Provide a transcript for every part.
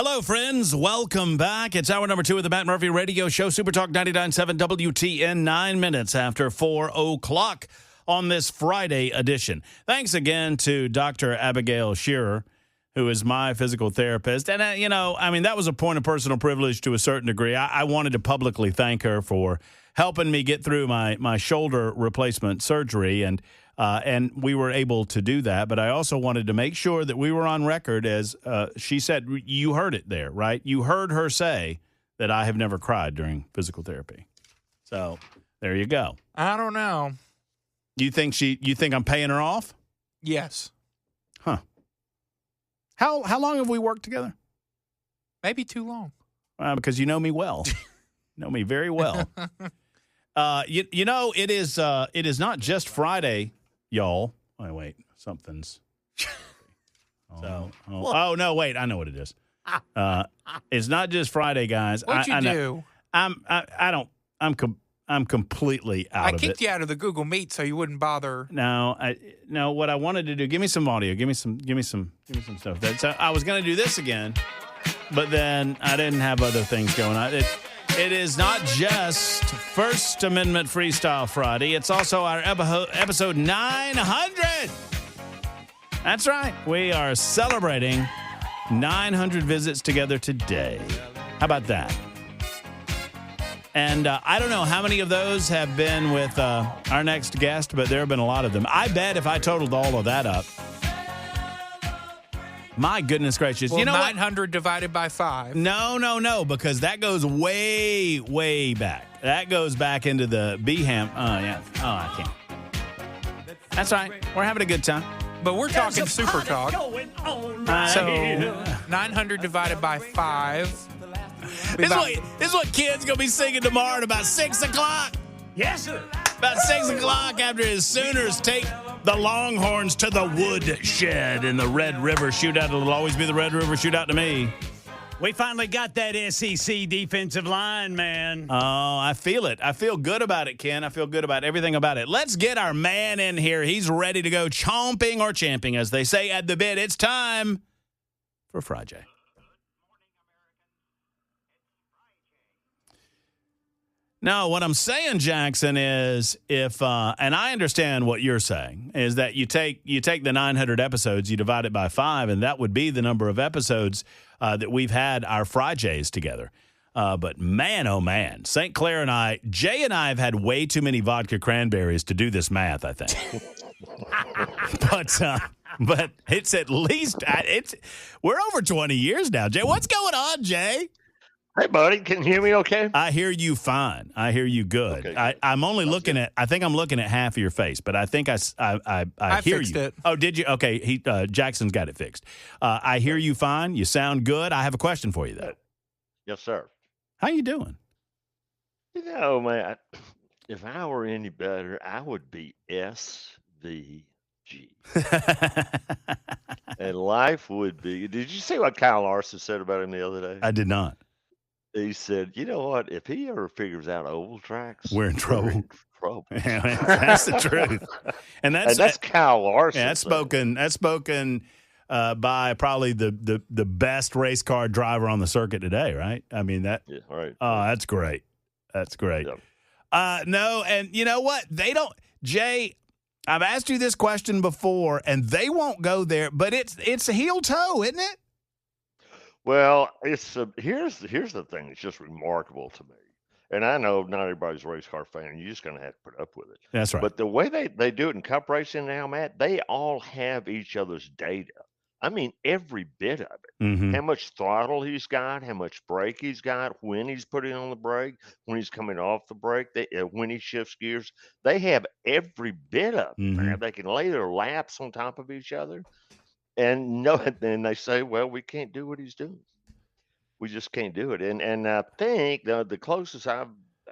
Hello, friends. Welcome back. It's hour number 2 of the Matt Murphy Radio Show. Super Talk 99.7 WTN, 9 minutes after 4 o'clock on this Friday edition. Thanks again to Dr. Abigail Shearer, who is my physical therapist. And, that was a point of personal privilege to a certain degree. I wanted to publicly thank her for helping me get through my shoulder replacement surgery, and we were able to do that. But I also wanted to make sure that we were on record, as she said. You heard it there, right? You heard her say that I have never cried during physical therapy. So there you go. I don't know. You think I'm paying her off? Yes. Huh. How long have we worked together? Maybe too long. Because you know me well. Know me very well. It is not just Friday, y'all. Oh, wait, something's. No, wait, I know what it is. It's not just Friday, guys. What'd you do? I'm completely out of it. I kicked you out of the Google Meet so you wouldn't bother. No, what I wanted to do, give me some audio, give me some stuff. I was going to do this again, but then I didn't have other things going on. It is not just First Amendment Freestyle Friday. It's also our episode 900. That's right. We are celebrating 900 visits together today. How about that? And I don't know how many of those have been with our next guest, but there have been a lot of them. I bet if I totaled all of that up, my goodness gracious. Well, you know 900 what? divided by 5. No, because that goes way, way back. That goes back into the BHAM. Oh, yeah. Oh, I can't. That's right. We're having a good time. But we're talking Super Talk. So 900 divided by 5. This is what kids going to be singing tomorrow at about 6 o'clock. Yes, sir. About 6 o'clock after his Sooners take the Longhorns to the woodshed in the Red River Shootout. It'll always be the Red River Shootout to me. We finally got that SEC defensive line, man. Oh, I feel it. I feel good about it, Ken. I feel good about everything about it. Let's get our man in here. He's ready to go chomping or champing, as they say at the bit. It's time for FriJay. No, what I'm saying, Jackson, is if and I understand what you're saying, is that you take the 900 episodes, you divide it by 5, and that would be the number of episodes that we've had our FriJays together. But man, oh man, St. Clair and Jay and I have had way too many vodka cranberries to do this math, I think. But it's at least we're over 20 years now, Jay. What's going on, Jay? Hey, buddy, can you hear me okay? I hear you fine. I hear you good. Okay. I'm only looking at, I think I'm looking at half of your face, but I think I hear fixed you. it. Oh, did you? Okay, Jackson's got it fixed. I hear you fine. You sound good. I have a question for you, though. Yes, sir. How you doing? You know, man, if I were any better, I would be SVG. And life would be. Did you see what Kyle Larson said about him the other day? I did not. He said, you know what? If he ever figures out oval tracks, We're in trouble. We're in trouble. That's the truth. And that's Kyle Larson. Yeah, that's spoken by probably the best race car driver on the circuit today, right? I mean, that. Yeah, right. Oh, that's great. That's great. Yeah. No, and you know what? They don't, Jay, I've asked you this question before, and they won't go there, but it's heel toe, isn't it? Well, it's here's the thing that's just remarkable to me, and I know not everybody's a race car fan. You're just going to have to put up with it. That's right. But the way they do it in cup racing now, Matt, they all have each other's data. I mean, every bit of it. Mm-hmm. How much throttle he's got, how much brake he's got, when he's putting on the brake, when he's coming off the brake, when he shifts gears. They have every bit of it. Mm-hmm. Man. They can lay their laps on top of each other. And then they say, well, we can't do what he's doing. We just can't do it. And I think the closest I've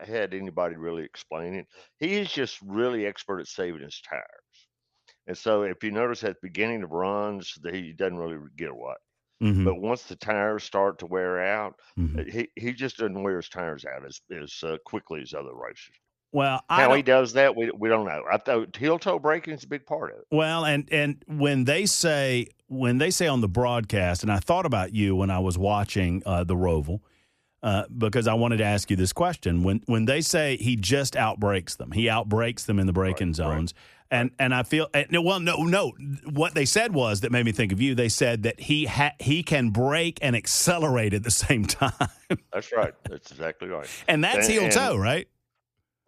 had anybody really explain it, he's just really expert at saving his tires. And so if you notice at the beginning of runs, he doesn't really get away. Mm-hmm. But once the tires start to wear out, Mm-hmm. he just doesn't wear his tires out as quickly as other racers. Well, How he does that, we don't know. I thought heel toe braking is a big part of it. Well, and when they say when they say on the broadcast, and I thought about you when I was watching the Roval, because I wanted to ask you this question. When they say he just outbreaks them, he outbreaks them in the break-in zones. Right. And I feel no. What they said was that made me think of you. They said that he can brake and accelerate at the same time. That's right. That's exactly right. And that's heel toe, right?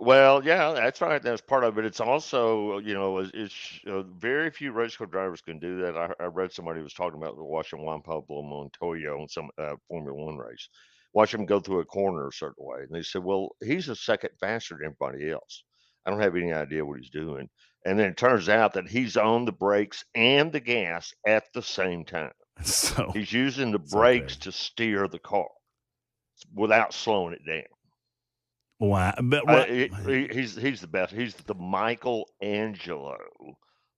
Well, yeah, that's right. That's part of it. It's also, it's very few race car drivers can do that. I read somebody was talking about watching Juan Pablo Montoya on some Formula One race, watch him go through a corner a certain way, and they said, "Well, he's a second faster than everybody else. I don't have any idea what he's doing." And then it turns out that he's on the brakes and the gas at the same time. So he's using the brakes to steer the car without slowing it down. Wow, but he's the best. He's the Michelangelo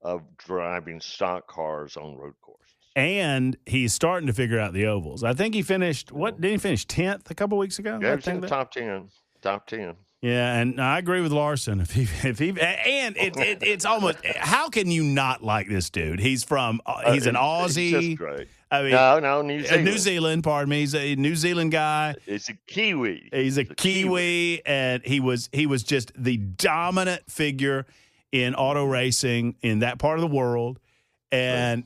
of driving stock cars on road courses. And he's starting to figure out the ovals. I think he finished. What did he finish 10th a couple weeks ago? Yeah, he was in the top 10. Top 10. Yeah, and I agree with Larson. If he and it's almost, how can you not like this dude? He's from he's an Aussie. He's just great. I mean, no, New Zealand. New Zealand, pardon me. He's a New Zealand guy. It's a Kiwi. He's a Kiwi, and he was just the dominant figure in auto racing in that part of the world. And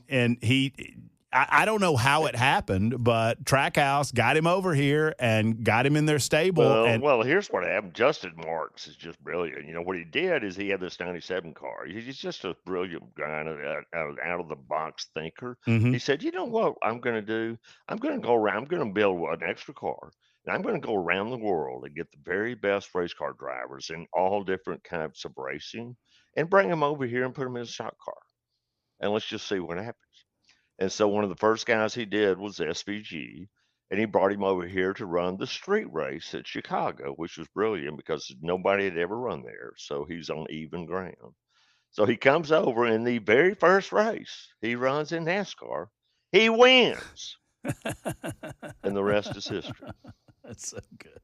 I don't know how it happened, but Trackhouse got him over here and got him in their stable. Well, here's what happened. Justin Marks is just brilliant. What he did is he had this 97 car. He's just a brilliant guy, out of the box thinker. Mm-hmm. He said, "You know what I'm going to do? I'm going to go around. I'm going to build an extra car, and I'm going to go around the world and get the very best race car drivers in all different types of racing and bring them over here and put them in a stock car. And let's just see what happens." And so one of the first guys he did was SVG, and he brought him over here to run the street race at Chicago, which was brilliant because nobody had ever run there. So he's on even ground. So he comes over in the very first race he runs in NASCAR. He wins. And the rest is history. That's so good.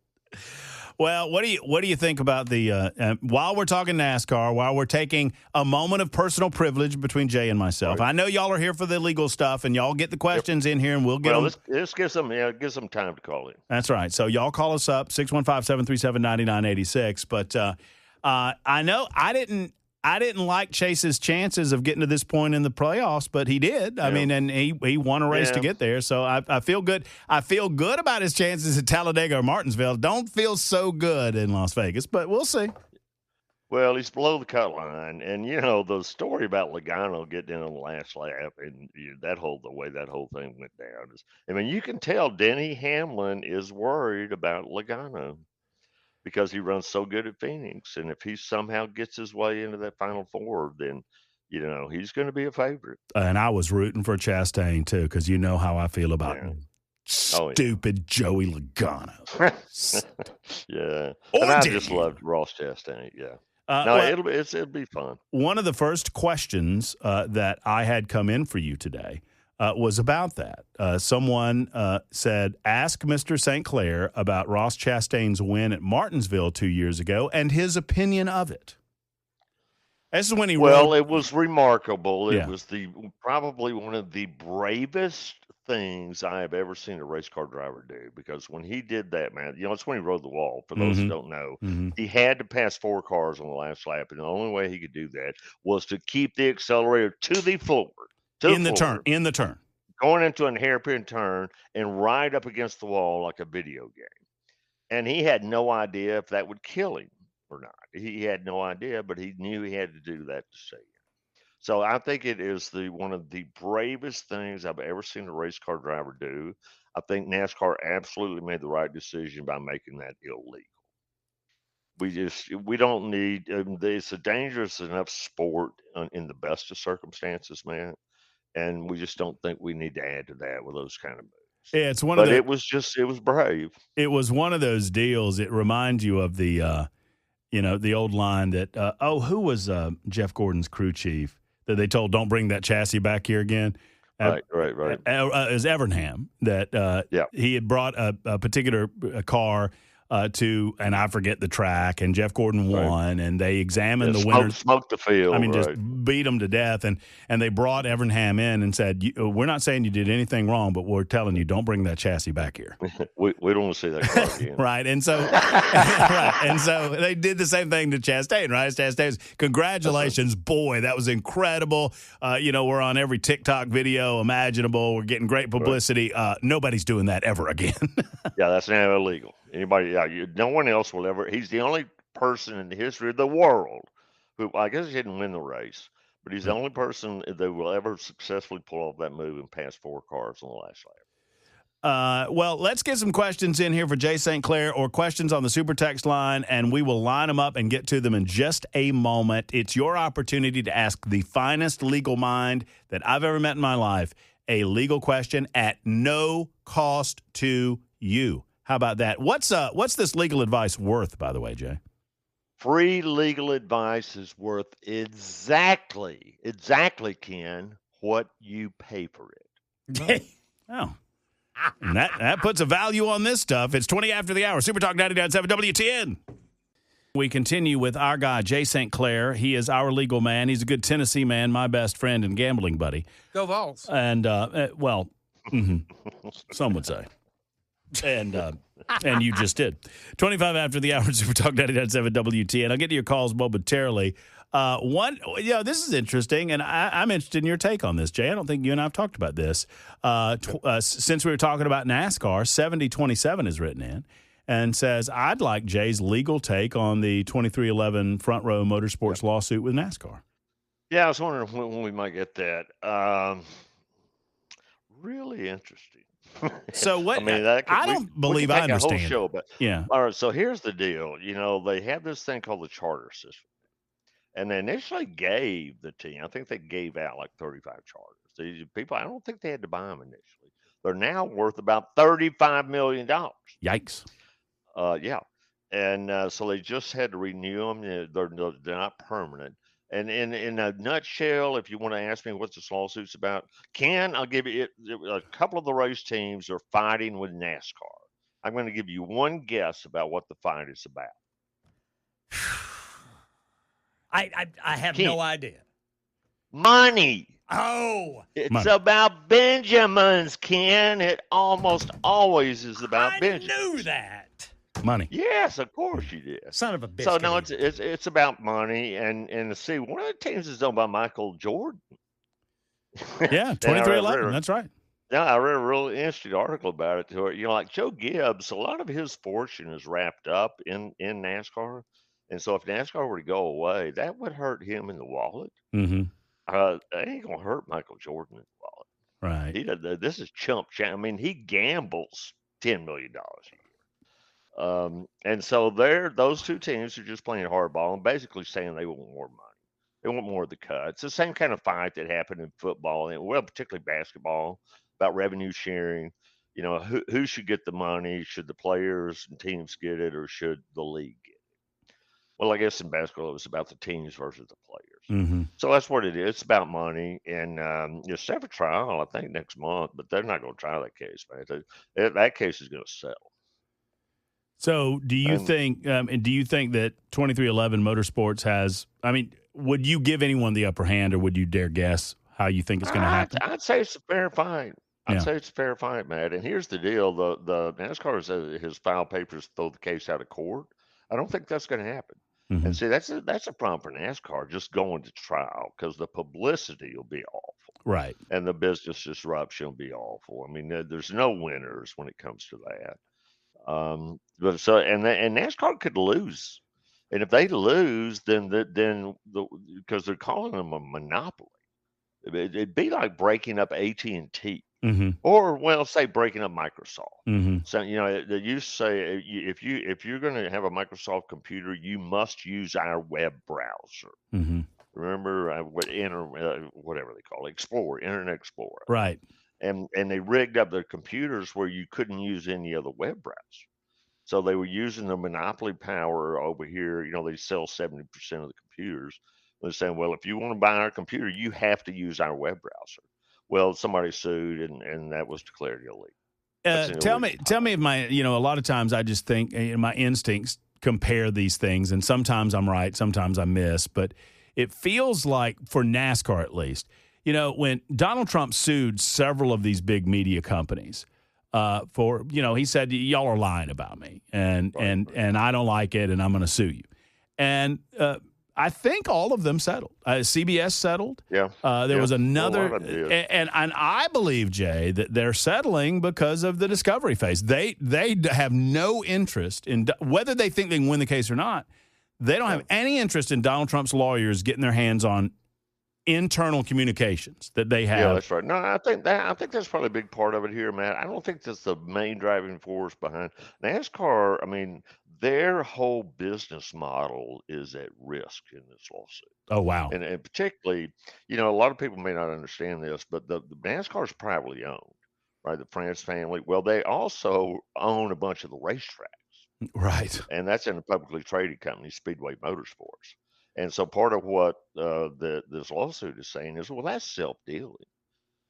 Well, what do you think about the while we're talking NASCAR, while we're taking a moment of personal privilege between Jay and myself? Right. I know y'all are here for the legal stuff, and y'all get the questions in here, and we'll get them. Let's give some time to call in. That's right. So y'all call us up 615-737-9986. But I know I didn't like Chase's chances of getting to this point in the playoffs, but he did. Yeah. I mean, and he won a race to get there. So I feel good. I feel good about his chances at Talladega or Martinsville. Don't feel so good in Las Vegas, but we'll see. Well, he's below the cut line, and the story about Logano getting in on the last lap, and the way that whole thing went down is, you can tell Denny Hamlin is worried about Logano, because he runs so good at Phoenix. And if he somehow gets his way into that Final Four, then, he's going to be a favorite. And I was rooting for Chastain, too, because you know how I feel about stupid Joey Logano. Yeah. And I just loved Ross Chastain, yeah. It'll be fun. One of the first questions that I had come in for you today was about that. Someone said, ask Mr. St. Clair about Ross Chastain's win at Martinsville 2 years ago and his opinion of it. This is when he it was remarkable. It was probably one of the bravest things I have ever seen a race car driver do, because when he did that, man, it's when he rode the wall. For those who don't know, he had to pass 4 cars on the last lap, and the only way he could do that was to keep the accelerator to the floor. In the turn. Going into a hairpin turn and right up against the wall like a video game. And he had no idea if that would kill him or not. He had no idea, but he knew he had to do that to save him. So I think it is one of the bravest things I've ever seen a race car driver do. I think NASCAR absolutely made the right decision by making that illegal. We don't need, it's a dangerous enough sport in the best of circumstances, man. And we just don't think we need to add to that with those kind of moves. Yeah, it was brave. It was one of those deals. It reminds you of the, the old line that, who was Jeff Gordon's crew chief that they told, don't bring that chassis back here again? Right. It was Evernham that he had brought a particular car and I forget the track, and Jeff Gordon won, and they examined the winners. Smoked the field. I mean, just beat them to death, and they brought Evernham in and said, "We're not saying you did anything wrong, but we're telling you, don't bring that chassis back here." we don't want to see that car again. Right, and so right, and so they did the same thing to Chastain. Right, Chastain, congratulations, boy, that was incredible. We're on every TikTok video imaginable. We're getting great publicity. Nobody's doing that ever again. Yeah, that's now illegal. Anybody? No one else will ever. He's the only person in the history of the world who, I guess, he didn't win the race, but he's the only person that will ever successfully pull off that move and pass 4 cars on the last lap. Well, let's get some questions in here for Jay St. Clair, or questions on the Super Text line, and we will line them up and get to them in just a moment. It's your opportunity to ask the finest legal mind that I've ever met in my life a legal question at no cost to you. How about that? What's this legal advice worth, by the way, Jay? Free legal advice is worth exactly, Ken, what you pay for it. Oh. And that puts a value on this stuff. It's 20 after the hour. Super Talk 99.7 WTN. We continue with our guy, Jay St. Clair. He is our legal man. He's a good Tennessee man, my best friend and gambling buddy. Go Vols. And, some would say. And you just did. 25 after the hour, Super Talk 99.7 WTN. I'll get to your calls momentarily. This is interesting, and I'm interested in your take on this, Jay. I don't think you and I have talked about this. Since we were talking about NASCAR, 7027 is written in and says, I'd like Jay's legal take on the 2311 Front Row Motorsports lawsuit with NASCAR. Yeah, I was wondering when we might get that. Really interesting. So what? I mean, I don't believe I understand. A whole show, but yeah. All right. So here's the deal. They have this thing called the charter system, and they initially gave the team. I think they gave out like 35 charters. These people, I don't think they had to buy them initially. They're now worth about $35 million. Yikes. Yeah, and so they just had to renew them. They're not permanent. And in a nutshell, if you want to ask me what this lawsuit's about, Ken, I'll give you a couple of the race teams are fighting with NASCAR. I'm going to give you one guess about what the fight is about. I have no idea. Money. Oh. It's about Benjamins, Ken. It almost always is about Benjamins. I knew that. Money. Yes, of course you did. Son of a bitch. So no, it's about money, and see, one of the teams is owned by Michael Jordan. Yeah, 2311. That's right. Yeah, I read a really interesting article about it. Like Joe Gibbs, a lot of his fortune is wrapped up in NASCAR, and so if NASCAR were to go away, that would hurt him in the wallet. Mm-hmm. It ain't gonna hurt Michael Jordan in the wallet. Right. This is chump change. I mean, he gambles $10 million a year. And so those two teams are just playing hardball and basically saying they want more money. They want more of the cut. It's the same kind of fight that happened in football and particularly basketball about revenue sharing. Who should get the money? Should the players and teams get it, or should the league get it? Well, I guess in basketball it was about the teams versus the players. Mm-hmm. So that's what it is. It's about money, and it's set for trial, I think, next month. But they're not going to try that case, man. That case is going to settle. So do you think that 2311 Motorsports has, would you give anyone the upper hand, or would you dare guess how you think it's going to happen? I'd say it's a fair fight. Say it's a fair fight, Matt. And here's the deal. The NASCAR has filed papers to throw the case out of court. I don't think that's going to happen. Mm-hmm. And see, that's a problem for NASCAR, just going to trial, because the publicity will be awful. Right. And the business disruption will be awful. I mean, there's no winners when it comes to that. But NASCAR could lose, and if they lose, then because they're calling them a monopoly, it'd be like breaking up AT&T, mm-hmm. or say breaking up Microsoft. Mm-hmm. So they used to say if you're going to have a Microsoft computer, you must use our web browser. Mm-hmm. Remember whatever they call it, Internet Explorer, right? And they rigged up their computers where you couldn't use any other web browser. So they were using the monopoly power over here. They sell 70% of the computers. They're saying, well, if you want to buy our computer, you have to use our web browser. Well, somebody sued, and that was declared illegal. Tell me if my, a lot of times I just think my instincts compare these things, and sometimes I'm right, sometimes I miss, but it feels like, for NASCAR at least, when Donald Trump sued several of these big media companies for, he said, y'all are lying about me, and I don't like it, and I'm going to sue you. And I think all of them settled. CBS settled. Yeah. There was another, and I believe, Jay, that they're settling because of the discovery phase. They have no interest in whether they think they can win the case or not. They don't have any interest in Donald Trump's lawyers getting their hands on internal communications that they have. Yeah, that's right. No, I think that's probably a big part of it here, Matt. I don't think that's the main driving force behind NASCAR. I mean, their whole business model is at risk in this lawsuit. Oh, wow. And particularly, a lot of people may not understand this, but the NASCAR is privately owned, right? The France family. Well, they also own a bunch of the racetracks. Right. And that's in a publicly traded company, Speedway Motorsports. And so part of what this lawsuit is saying is, well, that's self-dealing.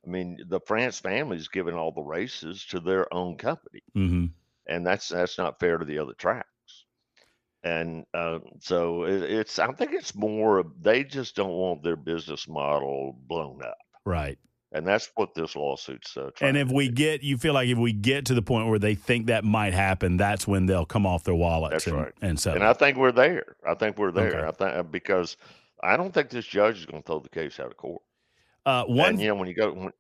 I mean, the France family's giving all the races to their own company. Mm-hmm. And that's not fair to the other tracks. And so I think it's more, they just don't want their business model blown up. Right. And that's what this lawsuit's trying And if to do. you feel like if we get to the point where they think that might happen, that's when they'll come off their wallets. That's right. And so, and I think we're there. Okay. I think because I don't think this judge is going to throw the case out of court. And when you go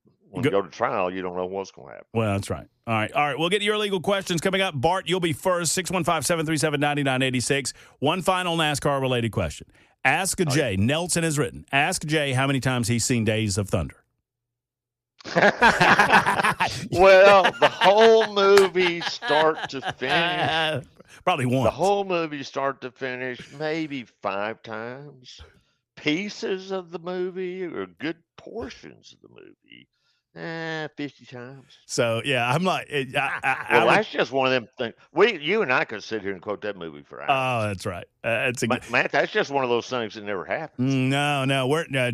to trial, you don't know what's going to happen. Well, that's right. All right. We'll get your legal questions coming up. Bart, you'll be first. 615-737-9986. One final NASCAR-related question. Ask Jay. Nelson has written. Ask Jay how many times he's seen Days of Thunder. Well, the whole movie start to finish. Probably once. The whole movie start to finish, maybe 5 times. Pieces of the movie or good portions of the movie, 50 times. So, yeah, I'm like... that's just one of them things. You and I could sit here and quote that movie for hours. Oh, that's right. Matt, that's just one of those things that never happens. No,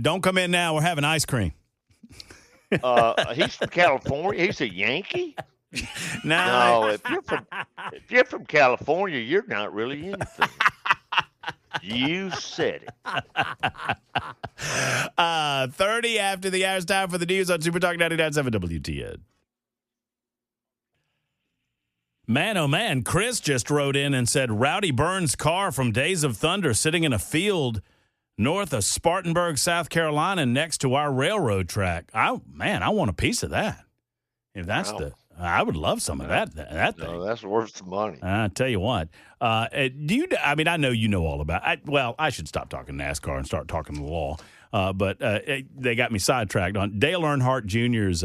don't come in now. We're having ice cream. He's from California. He's a Yankee. No, if you're from California, you're not really anything. You said it. 30 after the hour. Time for the news on Super Talk 99.7 WTN. Man, oh man, Chris just wrote in and said Rowdy Burns' car from Days of Thunder sitting in a field north of Spartanburg, South Carolina, next to our railroad track. I want a piece of that. If that's I would love some of that thing. No, that's worth the money. I tell you what. I know you know all about it. I should stop talking NASCAR and start talking the law. But they got me sidetracked on Dale Earnhardt Jr.'s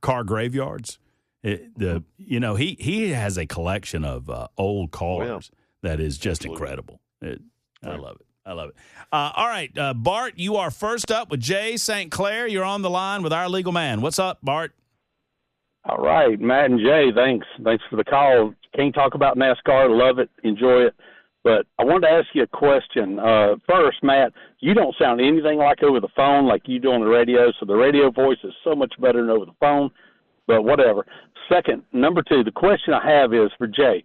car graveyards. He has a collection of old cars that is just incredible. I love it. I love it. All right, Bart, you are first up with Jay St. Clair. You're on the line with our legal man. What's up, Bart? All right, Matt and Jay, thanks. Thanks for the call. Can't talk about NASCAR. Love it. Enjoy it. But I wanted to ask you a question. First, Matt, you don't sound anything like over the phone like you do on the radio, so the radio voice is so much better than over the phone, but whatever. Second, number two, the question I have is for Jay.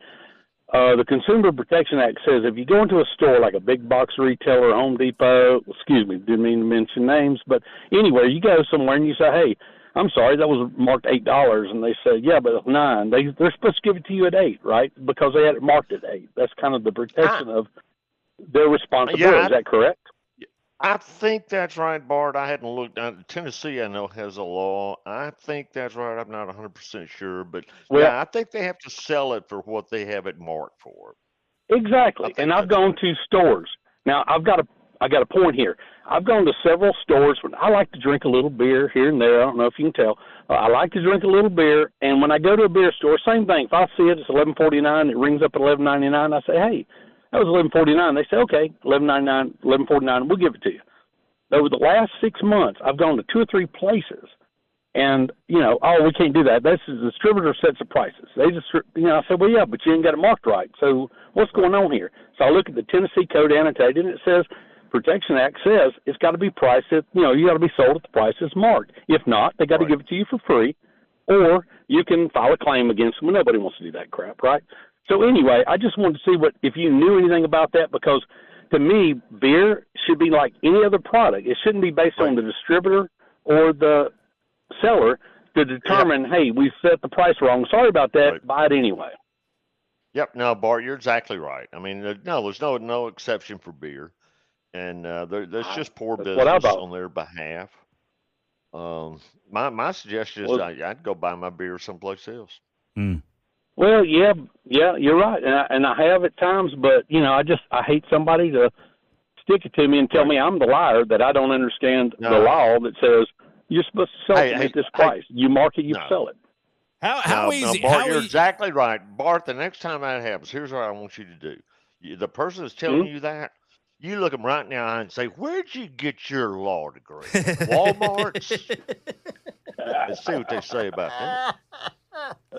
The Consumer Protection Act says if you go into a store like a big box retailer, Home Depot, didn't mean to mention names, but anywhere, you go somewhere and you say, hey, I'm sorry, that was marked $8, and they said, yeah, but it's $9. They're supposed to give it to you at $8, right? Because they had it marked at $8. That's kind of the protection of their responsibility. Is that correct? I think that's right, Bart. I hadn't looked. Tennessee, I know, has a law. I think that's right. I'm not 100% sure, but I think they have to sell it for what they have it marked for. Exactly. And I've gone to stores. Now, I got a point here. I've gone to several stores. I like to drink a little beer here and there. I don't know if you can tell. I like to drink a little beer, and when I go to a beer store, same thing. If I see it's $11.49, it rings up at $11.99. I say, hey, that was $11.49. They say, okay, $11.99, $11.49, we'll give it to you. Over the last 6 months, I've gone to 2 or 3 places, and we can't do that. That's the distributor sets the prices. They just, I said, well, yeah, but you ain't got it marked right. So what's going on here? So I look at the Tennessee Code annotated, and it says, Protection Act says it's got to be priced at, you got to be sold at the price it's marked. If not, they got to give it to you for free, or you can file a claim against them. Nobody wants to do that crap, right? So anyway, I just wanted to see if you knew anything about that, because to me, beer should be like any other product. It shouldn't be based on the distributor or the seller to determine, hey, we set the price wrong. Sorry about that. Buy it anyway. Yep. No, Bart, you're exactly right. I mean, there's no exception for beer, and there's just poor business on their behalf. My suggestion is I'd go buy my beer someplace else. Mm. Well, yeah, you're right, and I have at times, but I hate somebody to stick it to me and tell me I'm the liar, that I don't understand the law that says you're supposed to sell it at this price. You market, you sell it. How easy? Bart, you're exactly right, Bart. The next time that happens, here's what I want you to do: the person that's telling you that, you look them right in the eye and say, "Where'd you get your law degree? Walmart's." Let's see what they say about that.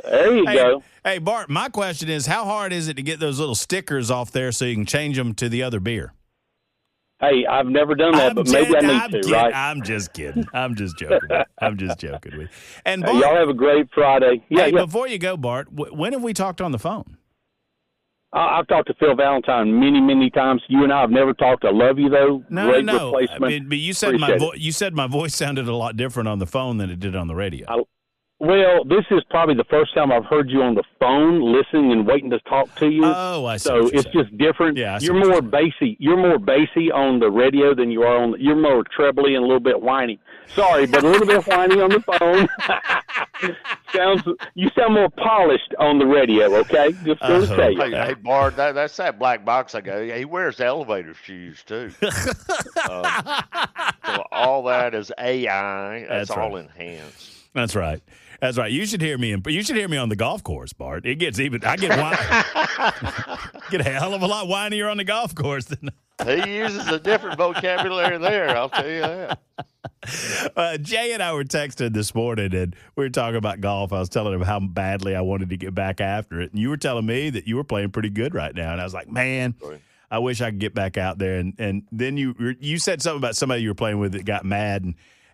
There you go. Hey, Bart, my question is, how hard is it to get those little stickers off there so you can change them to the other beer? Hey, I've never done that, but maybe I need to, right? I'm just kidding. I'm just joking. I'm just joking with you. And Bart, y'all have a great Friday. Yeah. Before you go, Bart, when have we talked on the phone? I've talked to Phil Valentine many, many times. You and I have never talked. I love you, though. No. Replacement. I mean, but you said you said my voice sounded a lot different on the phone than it did on the radio. Well, this is probably the first time I've heard you on the phone, listening and waiting to talk to you. Oh, I see. So it's just different. Yeah, you're more bassy. You're more bassy on the radio than you are on. You're more trebly and a little bit whiny. Sorry, but a little bit whiny on the phone. You sound more polished on the radio. Okay, just going to tell you. Hey, Bart, that's that black box I got. He wears elevator shoes too. So all that is AI. That's all enhanced. That's right. That's right. You should hear me. You should hear me on the golf course, Bart. It gets even. I get get a hell of a lot whinier on the golf course than. He uses a different vocabulary there. I'll tell you that. Jay and I were texting this morning, and we were talking about golf. I was telling him how badly I wanted to get back after it, and you were telling me that you were playing pretty good right now, and I was like, man. I wish I could get back out there. And then you said something about somebody you were playing with that got mad,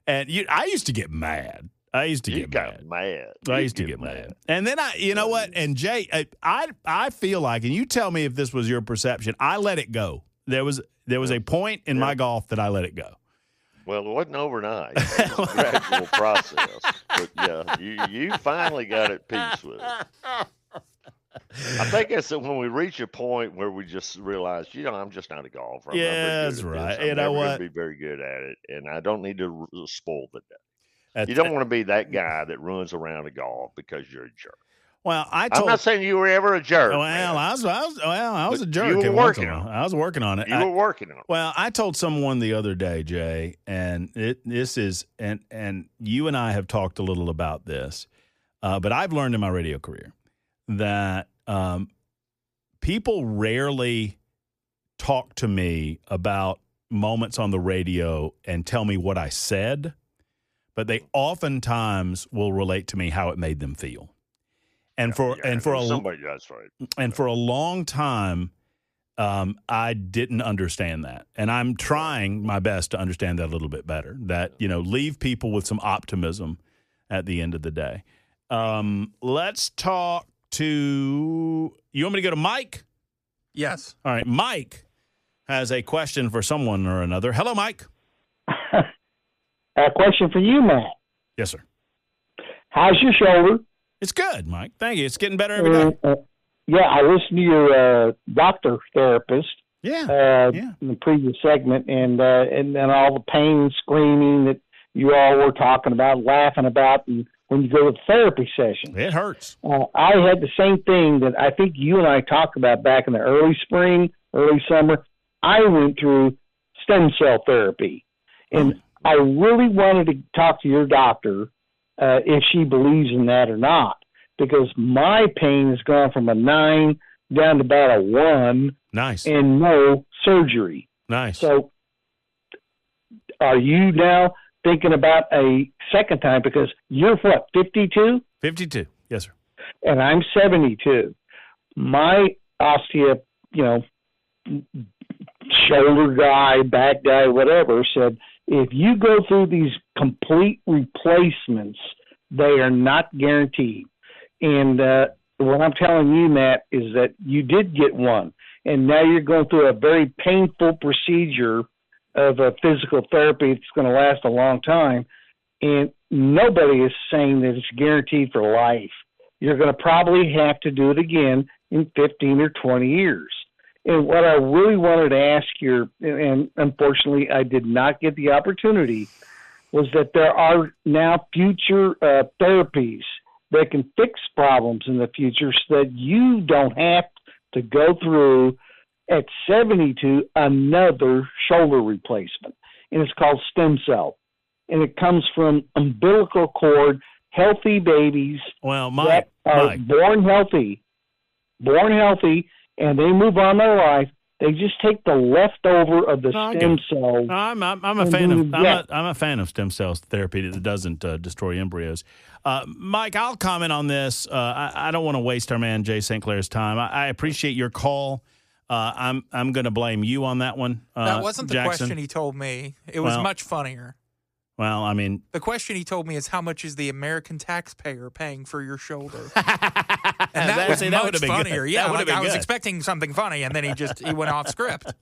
and I used to get mad. I used to get mad. I used to get mad. And then you know what? And Jay, I feel like, and you tell me if this was your perception, I let it go. There was a point in my golf that I let it go. Well, it wasn't overnight. It was a gradual process. But yeah, you finally got at peace with it. I think it's when we reach a point where we just realize, I'm just not a golfer. That's right. I'm never going to be very good at it, and I don't need to spoil the day. You don't want to be that guy that runs around a golf because you're a jerk. Well, I'm not saying you were ever a jerk. Well, I was a jerk. You were working on it. I was working on it. You were working on it. Well, I told someone the other day, Jay, and and you and I have talked a little about this, but I've learned in my radio career that people rarely talk to me about moments on the radio and tell me what I said, but they oftentimes will relate to me how it made them feel. And for a long time, I didn't understand that, and I'm trying my best to understand that a little bit better. That leave people with some optimism at the end of the day. Let's talk to. You want me to go to Mike? Yes. All right, Mike has a question for someone or another. Hello, Mike. A question for you, Matt. Yes, sir. How's your shoulder? It's good, Mike. Thank you. It's getting better every day. Yeah, I listened to your doctor therapist. In the previous segment, and all the pain, screaming that you all were talking about, laughing about, and when you go to the therapy session, it hurts. I had the same thing that I think you and I talked about back in the early spring, early summer. I went through stem cell therapy, and I really wanted to talk to your doctor if she believes in that or not, because my pain has gone from a 9 down to about a 1. Nice. And no surgery. Nice. So are you now thinking about a second time? Because you're what, 52? 52, yes, sir. And I'm 72. My shoulder guy, back guy, whatever, said, if you go through these complete replacements, They are not guaranteed. And what I'm telling you, Matt, is that you did get one, and now you're going through a very painful procedure of a physical therapy that's going to last a long time, and nobody is saying that it's guaranteed for life. You're going to probably have to do it again in 15 or 20 years. And what I really wanted to ask you, and unfortunately I did not get the opportunity, was that there are now future therapies that can fix problems in the future so that you don't have to go through at 72 another shoulder replacement. And it's called stem cell. And it comes from umbilical cord, healthy babies that are born healthy, and they move on their life. They just take the leftover of the stem cells. I'm a fan of stem cells therapy that doesn't destroy embryos. Mike, I'll comment on this. I don't want to waste our man Jay St. Clair's time. I appreciate your call. I'm going to blame you on that one. That wasn't the Jackson. question he told me. It was much funnier. Well, I mean, the question he told me is how much is the American taxpayer paying for your shoulder? And that was much funnier. Yeah, I was expecting something funny, and then he went off script.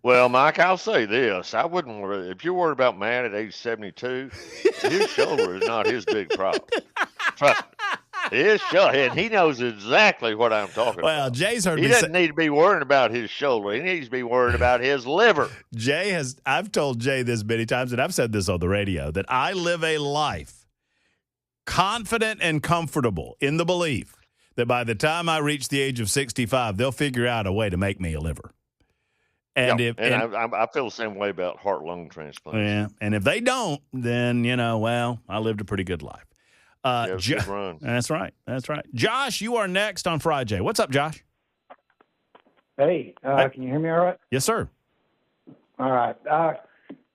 Well, Mike, I'll say this: I wouldn't worry if you're worried about Matt at age 72. His shoulder is not his big problem. His shoulder, and he knows exactly what I'm talking about. Well, Jay's heard he doesn't need to be worrying about his shoulder. He needs to be worrying about his liver. I've told Jay this many times, and I've said this on the radio, that I live a life confident and comfortable in the belief that by the time I reach the age of 65, they'll figure out a way to make me a liver. And I feel the same way about heart-lung transplants. Yeah, and if they don't, then, I lived a pretty good life. Run. That's right. Josh, you are next on FriJay. What's up, Josh? Hey, can you hear me all right? Yes, sir. All right.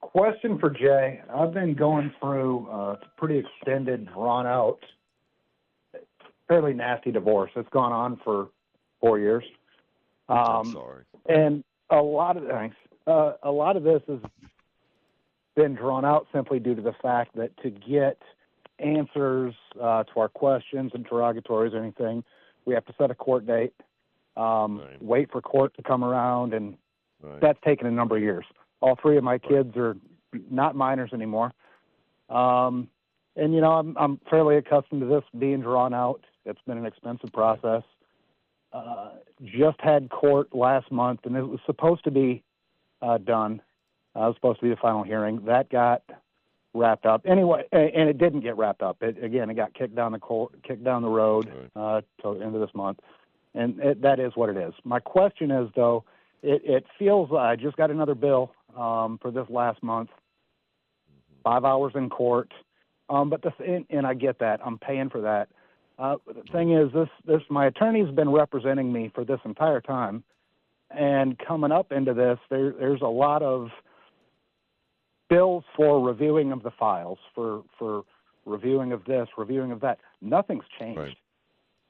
Question for Jay. I've been going through a pretty extended, drawn-out, fairly nasty divorce. It's gone on for 4 years. I'm sorry. And a lot of this has been drawn out simply due to the fact that to get answers to our questions, interrogatories, or anything, we have to set a court date, wait for court to come around, and that's taken a number of years. All three of my kids are not minors anymore. And, I'm fairly accustomed to this being drawn out. It's been an expensive process. Just had court last month, and it was supposed to be done. It was supposed to be the final hearing. That got wrapped up anyway, and it didn't get wrapped up. It got kicked down the road till the end of this month, and that is what it is. My question is, though, it feels I just got another bill for this last month, 5 hours in court, but and I get that I'm paying for that. The thing is, this my attorney's been representing me for this entire time, and coming up into this, there's a lot of bills for reviewing of the files, for reviewing of this, reviewing of that. Nothing's changed. Right.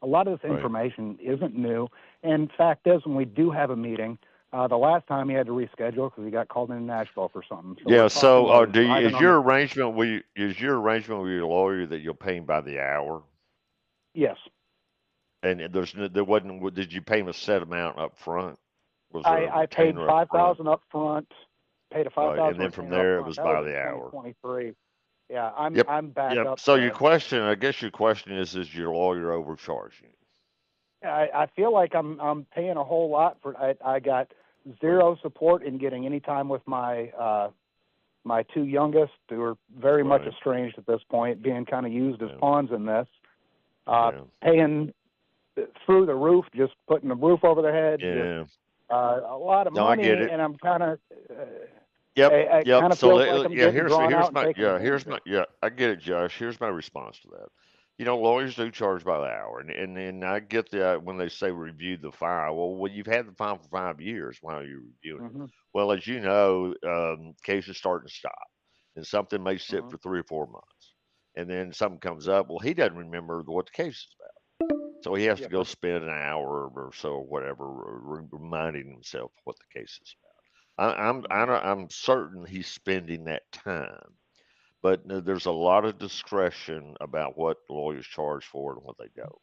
A lot of this information isn't new. And fact is, when we do have a meeting, the last time he had to reschedule because he got called into Nashville for something. So is your arrangement with your lawyer that you'll pay him by the hour? Yes. And there wasn't. Did you pay him a set amount up front? I paid $5,000 up front. Paid a $5,000, and then from there it was by the hour. 23. Yeah, I'm back up. So your question is your lawyer overcharging you? I feel like I'm paying a whole lot for. I got zero support in getting any time with my my two youngest, who are very much estranged at this point, being kind of used as pawns in this. Paying through the roof, just putting the roof over their head. Yeah. A lot of money, and I'm kind of. Yep. So I get it, Josh. Here's my response to that. Lawyers do charge by the hour, and I get that when they say review the file. Well, you've had the file for 5 years. Why are you reviewing it? Well, as you know, cases start and stop, and something may sit for 3 or 4 months, and then something comes up. Well, he doesn't remember what the case is about, so he has to go spend an hour or so, whatever, reminding himself what the case is about. I'm certain he's spending that time but there's a lot of discretion about what lawyers charge for and what they don't.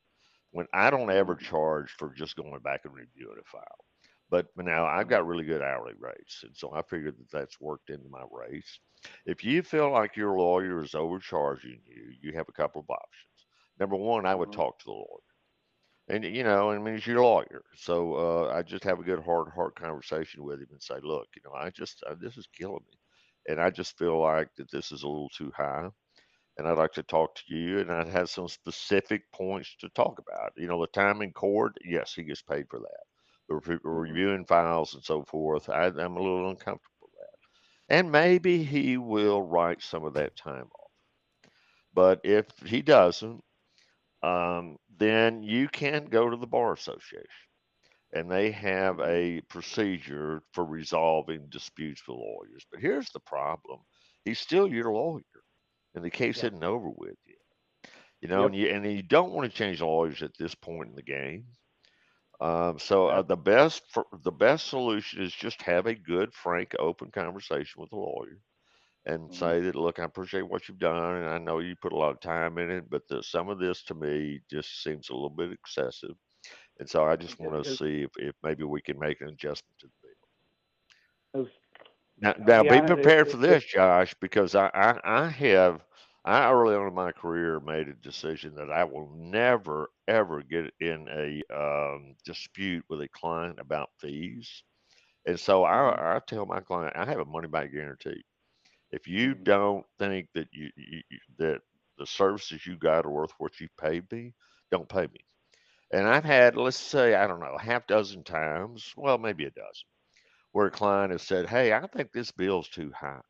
When I don't ever charge for just going back and reviewing a file. But now I've got really good hourly rates, and so I figured that that's worked into my rates. If you feel like your lawyer is overcharging you, you have a couple of options. Number one, I would talk to the lawyer. And I mean, he's your lawyer, so I just have a good heart conversation with him and say, look, this is killing me, and I just feel like that this is a little too high, and I'd like to talk to you, and I'd have some specific points to talk about. The time in court, yes, he gets paid for that. The reviewing files and so forth, I'm a little uncomfortable with that, and maybe he will write some of that time off. But if he doesn't, then you can go to the Bar Association, and they have a procedure for resolving disputes with lawyers. But here's the problem: he's still your lawyer, and the case isn't over with yet. And you don't want to change lawyers at this point in the game. The best solution is just have a good, frank, open conversation with the lawyer and say that, look, I appreciate what you've done, and I know you put a lot of time in it, but some of this to me just seems a little bit excessive, and so I just want to see if maybe we can make an adjustment to the bill. Now be prepared for this, Josh, because I early on in my career made a decision that I will never ever get in a dispute with a client about fees, and so I tell my client I have a money back guarantee. If you don't think that that the services you got are worth what you paid me, don't pay me. And I've had, let's say, I don't know, a half dozen times, well, maybe a dozen, where a client has said, "Hey, I think this bill's too high."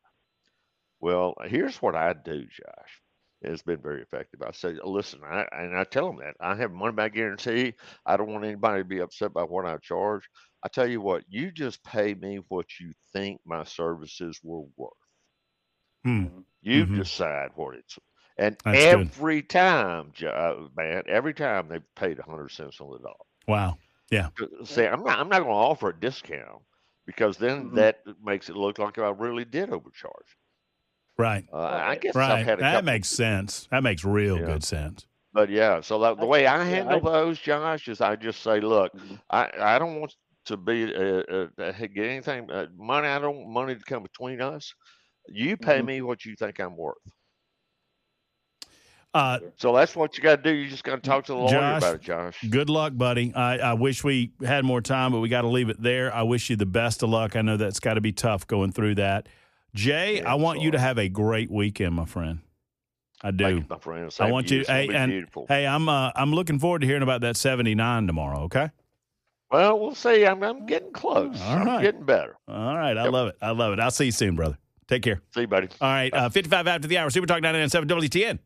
Well, here's what I do, Josh. It's been very effective. I say, listen, I tell them that I have a money back guarantee. I don't want anybody to be upset by what I charge. I tell you what, you just pay me what you think my services were worth. You decide what it's, and That's every time, man, every time they've paid 100 cents on the dollar. Wow. Yeah. See, I'm not going to offer a discount because then that makes it look like I really did overcharge. Right. I guess right. I've had that makes sense. That makes real good sense. But yeah, so the way I handle those, Josh, is I just say, look, I don't want to be get anything money. I don't want money to come between us. You pay me what you think I'm worth. So that's what you got to do. You just got to talk to the lawyer about it, Josh. Good luck, buddy. I wish we had more time, but we got to leave it there. I wish you the best of luck. I know that's got to be tough going through that. Jay, I want you to have a great weekend, my friend. I do. Thank you, my friend. I want you. Beautiful. Hey, I'm looking forward to hearing about that 79 tomorrow. Okay. Well, we'll see. I'm getting close. I'm getting better. All right. I love it. I love it. I'll see you soon, brother. Take care. See you, buddy. All right. 55 after the hour. Super Talk 99.7 WTN.